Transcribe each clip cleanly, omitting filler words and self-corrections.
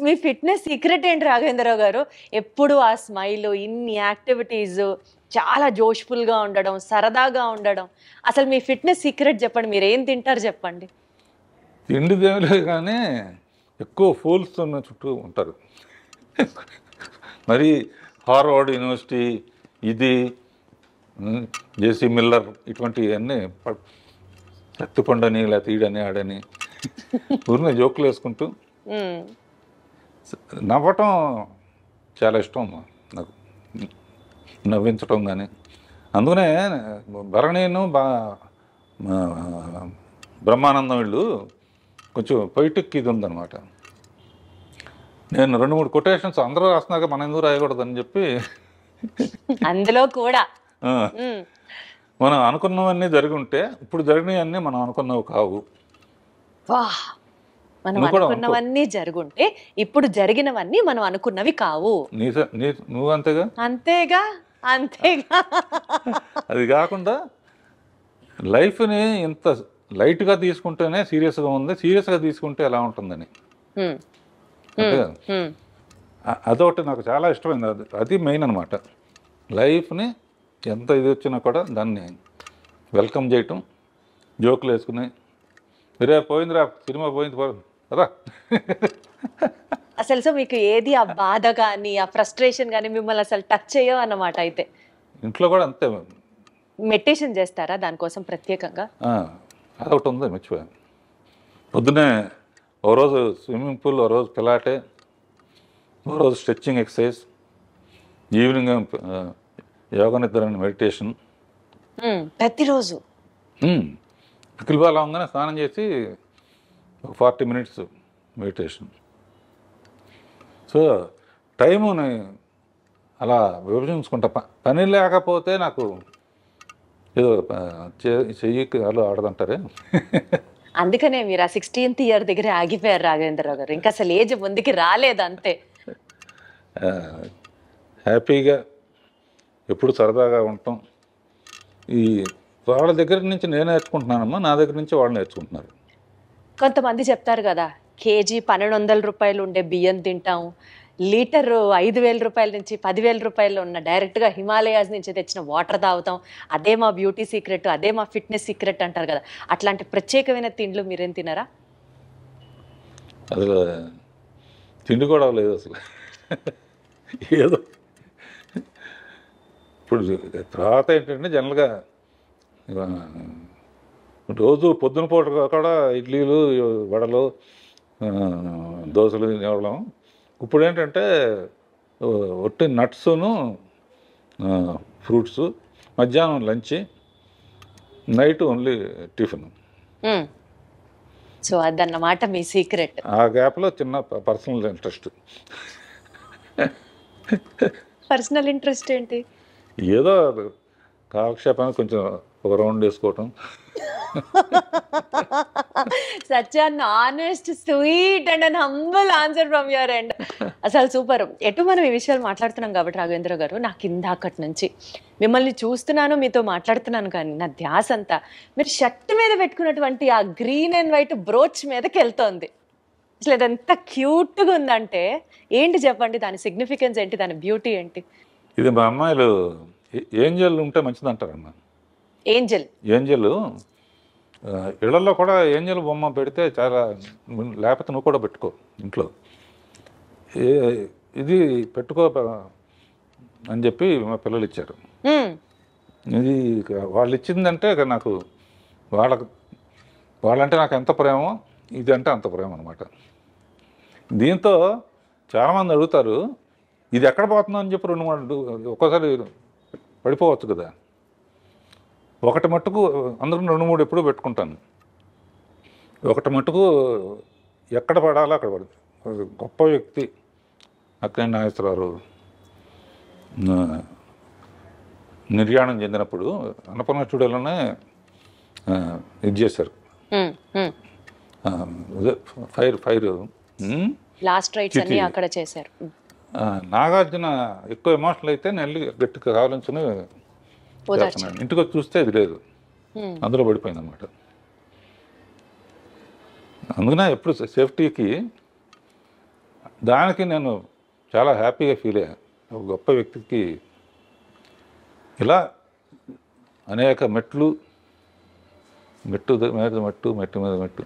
మీ fitness secret ఏంటి రాఘవేంద్రరావు గారు? ఎప్పుడు ఆ స్మైల్, ఇన్ని యాక్టివిటీస్, చాలా జోష్‌ఫుల్‌గా ఉండడం, సరదాగా ఉండడం. అసలు మీ ఫిట్నెస్ సీక్రెట్ చెప్పండి. మీరేం తింటారు చెప్పండి? తిండిదేం లేదు కానీ ఎక్కువ ఫూల్స్ ఉన్న చుట్టూ ఉంటారు. మరి హార్వర్డ్ యూనివర్సిటీ ఇది జేసీ మిల్లర్ ఇటువంటివన్నీ ఎత్తుపండని లేకపోతే ఈడని ఆడని ఊరినే జోకులు వేసుకుంటూ నవ్వటం చాలా ఇష్టం నాకు, నవ్వించటం కానీ. అందుకనే భరణీను బ్రహ్మానందం వీళ్ళు కొంచెం పొయిటిక్ ఇది ఉందన్నమాట. నేను 2-3 కొటేషన్స్ అందరూ రాస్తున్నాక మనం ఎందుకు రాయకూడదని చెప్పి అందులో కూడా మనం అనుకున్నవన్నీ జరిగి ఉంటే ఇప్పుడు జరిగినవన్నీ మనం అనుకున్నవి కావు. వాహ్! మనం అనుకున్నవన్నీ జరుగుంటే ఇప్పుడు జరిగినవన్నీ మనం అనుకున్నవి కావు. నువ్వు అంతేగా అంతేగా అంతేగా. అది కాకుండా లైఫ్ని ఇంత లైట్గా తీసుకుంటేనే సీరియస్గా ఉంది, సీరియస్గా తీసుకుంటే ఎలా ఉంటుందని. అంతే కదా, అదొకటి నాకు చాలా ఇష్టమైంది. అది మెయిన్ అనమాట. లైఫ్ని ఎంత ఇది వచ్చినా కూడా దాన్ని వెల్కమ్ చేయటం, జోకులు వేసుకుని రే పోయిందిరా సినిమా పోయింది కదా. అసలు సో మీకు ఏది ఆ బాధ కానీ ఆ ఫ్రస్ట్రేషన్ కానీ మిమ్మల్ని అసలు టచ్ చేయవు అన్నమాట. అయితే ఇంట్లో కూడా అంతే. మెడిటేషన్ చేస్తారా దానికోసం ప్రత్యేకంగా? అదొకటి ఉంది, మర్చిపోయాను. పొద్దునే ఓ రోజు స్విమ్మింగ్ పూల్, ఓ రోజు పిలాటే, ఓ రోజు స్ట్రెచ్చింగ్ ఎక్సర్సైజ్, ఈవినింగ్ యోగా నిద్ర మెడిటేషన్. ప్రతిరోజు పికిల్ అవగానే స్నానం చేసి ఒక 40 minutes మెడిటేషన్. సో టైముని అలా విభజించుకుంటా. పని లేకపోతే నాకు ఏదో చెయ్యి అలా ఆడదంటారే. అందుకనే మీరు ఆ 16th year దగ్గర ఆగిపోయారు రాఘవేంద్రరావు గారు. ఇంకా అసలు ఏజ్ ముందుకి రాలేదు అంతే. హ్యాపీగా ఎప్పుడు సరదాగా ఉంటాం. ఈ వాళ్ళ దగ్గర నుంచి నేను నేర్చుకుంటున్నానమ్మా, నా దగ్గర నుంచి వాళ్ళు నేర్చుకుంటున్నారు. కొంతమంది చెప్తారు కదా, కేజీ 1200 రూపాయలు ఉండే బియ్యం తింటాం, లీటర్ 5000 రూపాయల నుంచి 10,000 రూపాయలు ఉన్న డైరెక్ట్గా హిమాలయాస్ నుంచి తెచ్చిన వాటర్ తాగుతాం, అదే మా బ్యూటీ సీక్రెట్, అదే మా ఫిట్నెస్ సీక్రెట్ అంటారు కదా. అట్లాంటి ప్రత్యేకమైన తిండ్లు మీరేం తినరా? అసలు తిండి కూడా లేదు అసలు. ఏదో ఇప్పుడు తర్వాత ఏంటంటే జనరల్గా రోజు పొద్దున పూట కూడా ఇడ్లీలు, వడలు, దోశలు తినేవాళ్ళం. ఇప్పుడు ఏంటంటే ఒట్టి నట్స్ను ఫ్రూట్స్, మధ్యాహ్నం lunch, night only tiffin. So అదన్నమాట మీ సీక్రెట్. ఆ గ్యాప్లో చిన్న పర్సనల్ ఇంట్రెస్ట్. పర్సనల్ ఇంట్రెస్ట్ ఏంటి? ఏదో కాలక్షేపానికి కొంచెం ఒక రౌండ్ వేసుకోవటం. Such an honest, sweet and an humble answer from your end. అసలు సూపర్. ఎటు మనం ఈ విషయాలు మాట్లాడుతున్నాం కాబట్టి రాఘవేంద్ర గారు, నాకు ఇందాకటి నుంచి మిమ్మల్ని చూస్తున్నాను, మీతో మాట్లాడుతున్నాను, కానీ నా ధ్యాస అంతా మీరు షర్ట్ మీద పెట్టుకున్నటువంటి ఆ గ్రీన్ అండ్ వైట్ బ్రోచ్ మీదకి వెళ్తోంది. అసలు అది ఎంత క్యూట్గా ఉందంటే ఏంటి చెప్పండి, దాని సిగ్నిఫికెన్స్ ఏంటి, దాని బ్యూటీ ఏంటి? ఇది మా అమ్మాయిలు ఏంజల్ ఉంటే మంచిది అంటారమ్మా. ఏంజల్ ఇళ్లలో కూడా ఏంజల్ బొమ్మ పెడితే చాలా, లేకపోతే నువ్వు కూడా పెట్టుకో ఇంట్లో, ఇది పెట్టుకో అని చెప్పి మా పిల్లలు ఇచ్చారు. ఇది వాళ్ళు ఇచ్చిందంటే నాకు వాళ్ళంటే నాకు ఎంత ప్రేమో, ఇది అంటే అంత ప్రేమ అనమాట. దీంతో చాలామంది అడుగుతారు, ఇది ఎక్కడ పోతుందో అని చెప్పి 2-3 ఒక్కోసారి పడిపోవచ్చు కదా. ఒకటి మట్టుకు అందరూ 2-3 ఎప్పుడూ పెట్టుకుంటాను. ఒకటి మట్టుకు ఎక్కడ పడాలో అక్కడ పడుతుంది. గొప్ప వ్యక్తి అక్కినేని నాగేశ్వరరావు నిర్యాణం చెందినప్పుడు అన్నపూర్ణ స్టూడియోలోనే ఇది చేశారు. ఫైర్ లాస్ట్ రైట్స్ అన్ని అక్కడ చేశారు. నాగార్జున ఎక్కువ ఎమోషనల్ అయితే నేను గట్టిగా కావాలని ఇంటికి వచ్చి చూస్తే ఇది లేదు, అందులో పడిపోయింది అనమాట. అందుకనే ఎప్పుడు సేఫ్టీకి దానికి నేను చాలా హ్యాపీగా ఫీల్ అయ్యాను. ఒక గొప్ప వ్యక్తికి ఇలా అనేక మెట్టు మీద మెట్టు మీద మెట్టు.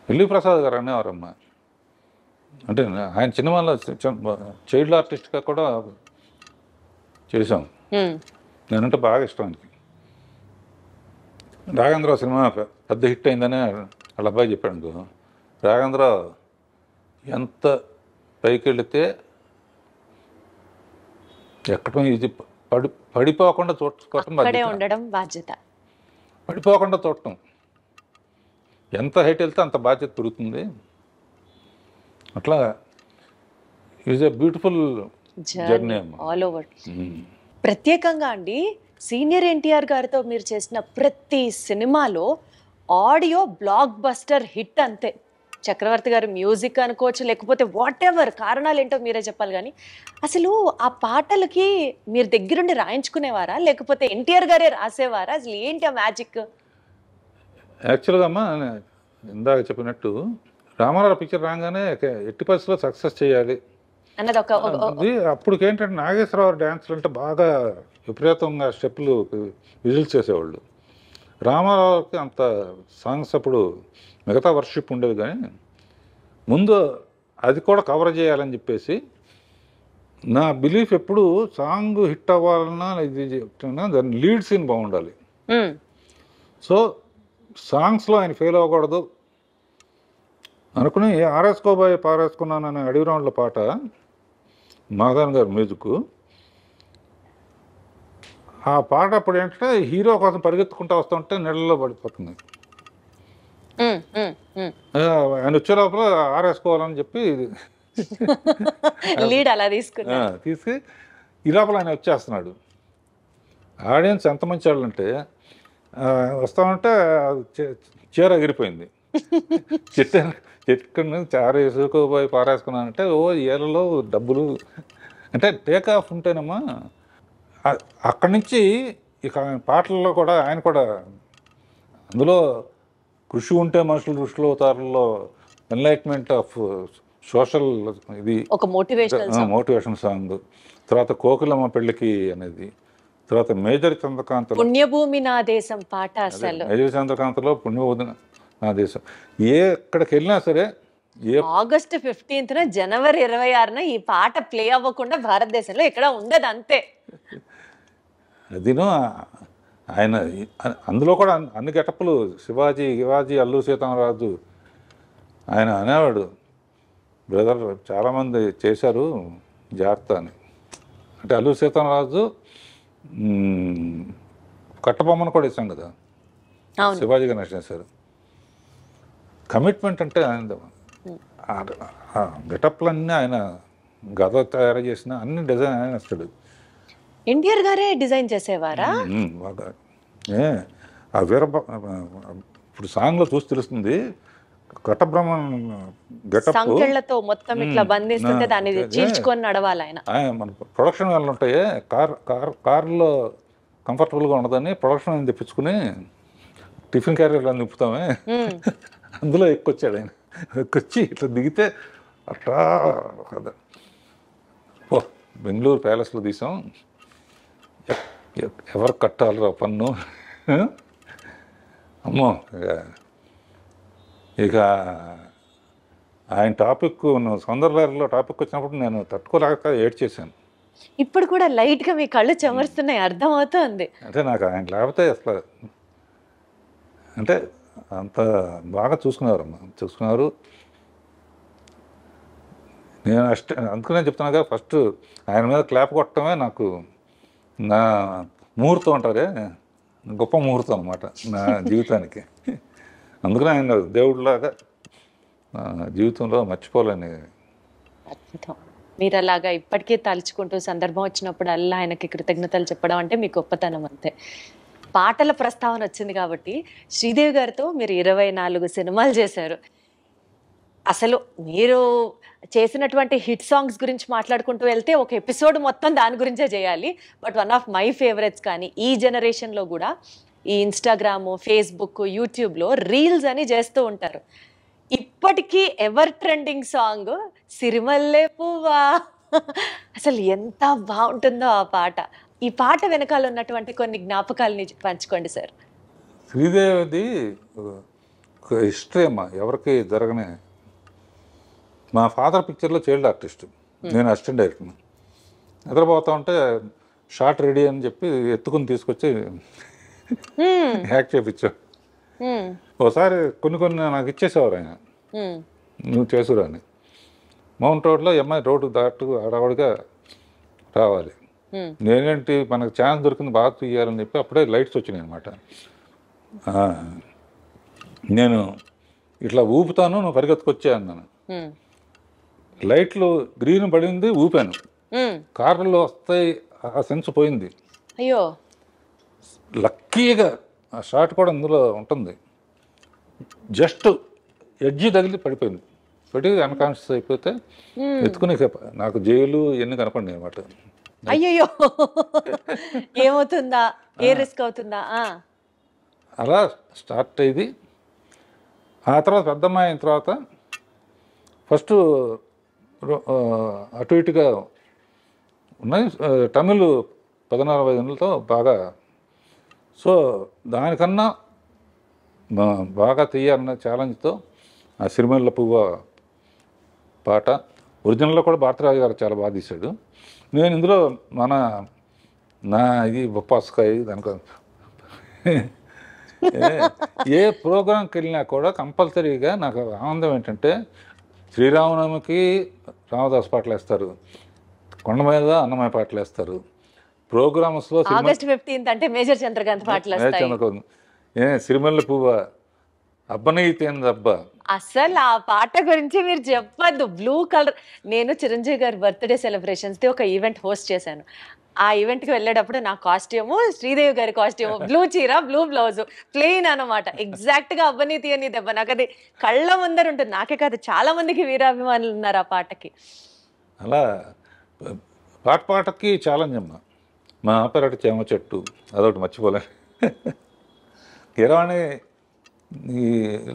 ఎల్వి ప్రసాద్ గారు అనేవారమ్మా, అంటే ఆయన సినిమాలో చైల్డ్ ఆర్టిస్ట్గా కూడా చేశాం. నేనంటే బాగా ఇష్టం ఆయనకి. రాఘవేంద్ర సినిమా పెద్ద హిట్ అయిందని వాళ్ళ అబ్బాయి చెప్పాడు అనుకో, రాఘవేంద్ర ఎంత పైకి వెళితే ఎక్కడం ఇది పడిపోకుండా చూడటం అక్కడే ఉండడం బాధ్యత. పడిపోకుండా చూడటం, ఎంత హైట్ వెళ్తే అంత బాధ్యత పెరుగుతుంది. అట్లా ఈజ్ ఎ బ్యూటిఫుల్ జర్నీ అమ్మ. All over. ప్రత్యేకంగా అండి సీనియర్ ఎన్టీఆర్ గారితో మీరు చేసిన ప్రతి సినిమాలో ఆడియో బ్లాక్ బస్టర్ హిట్ అంతే. చక్రవర్తి గారు మ్యూజిక్ అనుకోవచ్చు, లేకపోతే వాట్ ఎవర్, కారణాలు ఏంటో మీరే చెప్పాలి. కానీ అసలు ఆ పాటలకి మీరు దగ్గరుండి రాయించుకునేవారా, లేకపోతే ఎన్టీఆర్ గారే రాసేవారా? అసలు ఏంటి ఆ మ్యాజిక్? యాక్చువల్గా అమ్మా, ఇందాక చెప్పినట్టు రామారావు పిక్చర్ రాగానే ఎట్టి పరిస్థితుల్లో సక్సెస్ చేయాలి అన్నది ఒక అప్పుడు ఏంటంటే నాగేశ్వరరావు డ్యాన్స్లు అంటే బాగా విపరీతంగా స్టెప్పులు విజిల్స్ చేసేవాళ్ళు. రామారావుకి అంత సాంగ్స్ అప్పుడు మిగతా వర్షిప్ ఉండేది, కానీ ముందు అది కూడా కవర్ చేయాలని చెప్పేసి నా బిలీఫ్ ఎప్పుడు సాంగ్ హిట్ అవ్వాలన్నా ఇది చెప్తున్నా దాని లీడ్ సీన్ బాగుండాలి. సో సాంగ్స్లో ఆయన ఫెయిల్ అవ్వకూడదు అనుకుని ఆరేసుకోబోయే పారేసుకున్నాను అనే అడవి రౌండ్ల పాట మాధవన్ గారు మ్యూజిక్. ఆ పాట అప్పుడు ఏంటంటే హీరో కోసం పరిగెత్తుకుంటూ వస్తుంటే నీళ్ళలో పడిపోతుంది. ఆయన వచ్చే లోపల ఆరేసుకోవాలని చెప్పి లీడ్ అలా తీసుకు ఈ లోపల ఆయన వచ్చేస్తున్నాడు. ఆడియన్స్ ఎంత మంచి వాళ్ళు అంటే వస్తామంటే చీర ఎగిరిపోయింది. చెట్టు నుంచి ఆరేసుకోబోయి పారేసుకున్నానంటే ఓ ఏళ్ళలో డబ్బులు అంటే టేక్ ఆఫ్ ఉంటేనమ్మా. అక్కడి నుంచి ఇక పాటల్లో కూడా ఆయన కూడా అందులో కృషి ఉంటే మనుషులు ఋషులు అవుతారులో ఎన్లైట్మెంట్ ఆఫ్ సోషల్ ఇది ఒక మోటివేషన్ సాంగ్. తర్వాత కోకిలమ్మ పెళ్ళికి అనేది, తర్వాత మేజర్ చంద్రకాంత్ పుణ్యభూమి నా దేశం పాట. అసలు మేజర్ చంద్రకాంత్లో పుణ్యభూమి నా దేశం ఎక్కడికి వెళ్ళినా సరే ఆగస్టు 15న జనవరి 26న ఈ పాట ప్లే అవ్వకుండా భారతదేశంలో ఎక్కడ ఉండదు అంతే. అదిను ఆయన అందులో కూడా అన్ని గెటప్పులు శివాజీ అల్లు సీతారామరాజు ఆయన అనేవాడు, బ్రదర్ చాలామంది చేశారు జాగ్రత్త అని. అంటే అల్లు సీతారామరాజు కట్టబొమ్మను కూడా ఇచ్చాం కదా, శివాజీ గణేష్ చేశారు. కమిట్మెంట్ అంటే ఆయన గెటప్లన్నీ ఆయన గద తయారు చేసిన అన్ని డిజైన్ ఆయన వస్తాడు. ఎన్టీఆర్ గారే డిజైన్ చేసేవారా? బాగా ఆ ఇప్పుడు సాంగ్లో చూసి తెలుస్తుంది. కట్టబ్రహ్మన్ గెటప్ సంకెళ్ళతో మొత్తం ఇట్లా బంధిస్తుంటే దాన్ని చీల్చుకొని నడవాలి ఆయన. మన ప్రొడక్షన్ వాళ్ళు ఉంటాయి, కార్లో కంఫర్టబుల్గా ఉండదని ప్రొడక్షన్ తెప్పించుకుని టిఫిన్ క్యారియర్లో నింపుతామే, అందులో ఎక్కొచ్చాడు ఆయన. ఎక్కొచ్చి ఇట్లా దిగితే అట్లా బెంగళూరు ప్యాలెస్లో తీసాం, ఎవరు కట్టాలిరా పన్ను. అమ్మో ఇక ఆయన టాపిక్ సౌందర్యలో టాపిక్ వచ్చినప్పుడు నేను తట్టుకోలేక ఏడ్చేసాను. ఇప్పుడు కూడా లైట్గా మీ కళ్ళు చెమరుస్తున్నాయి, అర్థమవుతుంది. అంటే నాకు ఆయన లేకపోతే అసలు అంటే అంత బాగా చూసుకున్నారు. నేను అందుకనే చెప్తున్నాగా, ఫస్ట్ ఆయన మీద క్లాప్ కొట్టడమే నాకు నా ముహూర్తం అంటారే, గొప్ప ముహూర్తం అన్నమాట నా జీవితానికి. అందుకనే ఆయన దేవుడిలాగా జీవితంలో మర్చిపోలేని. అద్భుతం. మీరు అలాగా ఇప్పటికీ తలుచుకుంటూ సందర్భం వచ్చినప్పుడు అల్లా ఆయనకి కృతజ్ఞతలు చెప్పడం అంటే మీ గొప్పతనం అంతే. పాటల ప్రస్తావన వచ్చింది కాబట్టి శ్రీదేవి గారితో మీరు 24 సినిమాలు చేశారు. అసలు మీరు చేసినటువంటి హిట్ సాంగ్స్ గురించి మాట్లాడుకుంటూ వెళ్తే ఒక ఎపిసోడ్ మొత్తం దాని గురించే చేయాలి. But one of my favourites కానీ ఈ జనరేషన్లో కూడా ఈ ఇన్స్టాగ్రాము, ఫేస్బుక్, యూట్యూబ్లో రీల్స్ అని చేస్తూ ఉంటారు. ఇప్పటికీ ఎవర్ ట్రెండింగ్ సాంగ్ సిరిమల్లె పువ్వా. అసలు ఎంత బాగుంటుందో ఆ పాట. ఈ పాట వెనకాల ఉన్నటువంటి కొన్ని జ్ఞాపకాలని పంచుకోండి సార్. శ్రీదేవిది ఒక హిస్టరీ అమ్మా, ఎవరికి జరగనే. మా ఫాదర్ పిక్చర్లో చైల్డ్ ఆర్టిస్ట్, నేను అసిస్టెంట్ డైరెక్టర్. నిద్రపోతా ఉంటే షార్ట్ రెడీ అని చెప్పి ఎత్తుకుని తీసుకొచ్చి యాక్ట్ చేయించాడు. ఒకసారి కొన్ని నాకు ఇచ్చేసేవారు ఆయన, నువ్వు చేసురా అని. మౌంట్ రోడ్లో అమ్మాయి రోడ్డు దాటు హడావుడిగా రావాలి. నేనేంటి మనకు ఛాన్స్ దొరికింది బాగా తీయాలని చెప్పి అప్పుడే లైట్స్ వచ్చినాయి అనమాట. నేను ఇట్లా ఊపుతాను, నువ్వు పరిగెత్తుకొచ్చా అన్నాను. లైట్లు గ్రీన్ పడింది, ఊపాను. కార్లు వస్తాయి, ఆ సెన్స్ పోయింది. అయ్యో, లక్కీగా ఆ షాట్ కూడా అందులో ఉంటుంది. జస్ట్ ఎడ్జి తగిలి పడిపోయింది. పడి అన్కాన్షియస్ అయిపోతే ఎత్తుకుని నాకు జైలు ఇవన్నీ కనపడినాయి అనమాట. అయ్యో, ఏమవుతుందా, ఏ రిస్క్ అవుతుందా. అలా స్టార్ట్ అయ్యింది. ఆ తర్వాత పెద్దమ్మాయి అయిన తర్వాత ఫస్ట్ అటు ఇటుగా ఉన్నాయి. తమిళ్ 14-15 బాగా. సో దానికన్నా బాగా తీయాలన్న ఛాలెంజ్తో ఆ సిరిమల్ల పువ్వ పాట ఒరిజినల్లో కూడా భారతరాజు గారు చాలా బాగా తీశాడు. నేను ఇందులో నా ఇది బొప్పాస్కాయ దానికో ఏ ప్రోగ్రాంకి వెళ్ళినా కూడా కంపల్సరీగా నాకు ఆనందం ఏంటంటే శ్రీరామనవమికి రామదాస్ పాటలు వేస్తారు, కొండ మీద అన్నమయ్య పాటలు వేస్తారు. ప్రోగ్రామ్స్లో ఆగస్ట్ 15 అంటే మేజర్ చంద్రకాంత్ పాటలు వస్తాయి. సిరిమల్ల పువ్వ అబ్బనైతేందబ్బా. అసలు ఆ పాట గురించి మీరు చెప్పద్దు. బ్లూ కలర్, నేను చిరంజీవి గారి బర్త్డే సెలబ్రేషన్స్ది ఒక ఈవెంట్ హోస్ట్ చేశాను. ఆ ఈవెంట్కి వెళ్ళేటప్పుడు నా కాస్ట్యూము శ్రీదేవి గారి కాస్ట్యూము, బ్లూ చీర, బ్లూ బ్లౌజ్, ప్లెయిన్ అనమాట. ఎగ్జాక్ట్గా అబ్బనీతి అని దెబ్బ నాకు అది కళ్ళ ముందర ఉంటుంది. నాకే కాదు, చాలా మందికి వీరాభిమానులు ఉన్నారు ఆ పాటకి. అలా పాటకి ఛాలెంజ్ అమ్మా. మా ఆపరేట చేమ చెట్టు అదొకటి మర్చిపోలే. కిరవాణి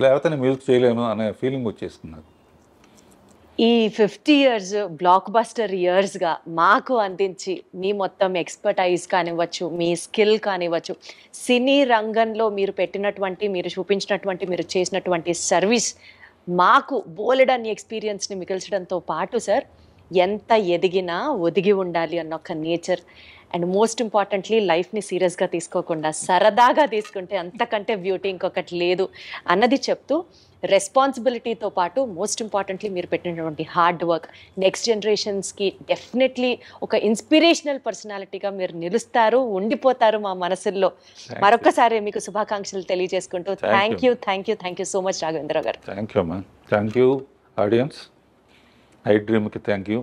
లేకపోతే నేను మ్యూజిక్ చేయలేను అనే ఫీలింగ్ వచ్చేసింది నాకు. ఈ 50 years బ్లాక్ బస్టర్ ఇయర్స్గా మాకు అందించి మీ మొత్తం ఎక్స్పర్టైజ్ కానివ్వచ్చు, మీ స్కిల్ కానివ్వచ్చు, సినీ రంగంలో మీరు పెట్టినటువంటి, మీరు చూపించినటువంటి, మీరు చేసినటువంటి సర్వీస్ మాకు బోలెడన్ని ఎక్స్పీరియన్స్ని మిగిల్చడంతో పాటు సార్, ఎంత ఎదిగినా ఒదిగి ఉండాలి అన్న ఒక నేచర్, అండ్ మోస్ట్ ఇంపార్టెంట్లీ లైఫ్ని సీరియస్గా తీసుకోకుండా సరదాగా తీసుకుంటే అంతకంటే బ్యూటీ ఇంకొకటి లేదు అన్నది చెప్తూ, రెస్పాన్సిబిలిటీతో పాటు మోస్ట్ ఇంపార్టెంట్లీ మీరు పెట్టినటువంటి హార్డ్ వర్క్ నెక్స్ట్ జనరేషన్స్కి డెఫినెట్లీ ఒక ఇన్స్పిరేషనల్ పర్సనాలిటీగా మీరు నిలుస్తారు, ఉండిపోతారు మా మనసుల్లో. మరొకసారి మీకు శుభాకాంక్షలు తెలియజేసుకుంటూ thank you so much Raghavendra garu. Thank you అమ్మా. Thank you audience. ఐ డ్రీమ్కి థ్యాంక్ యూ.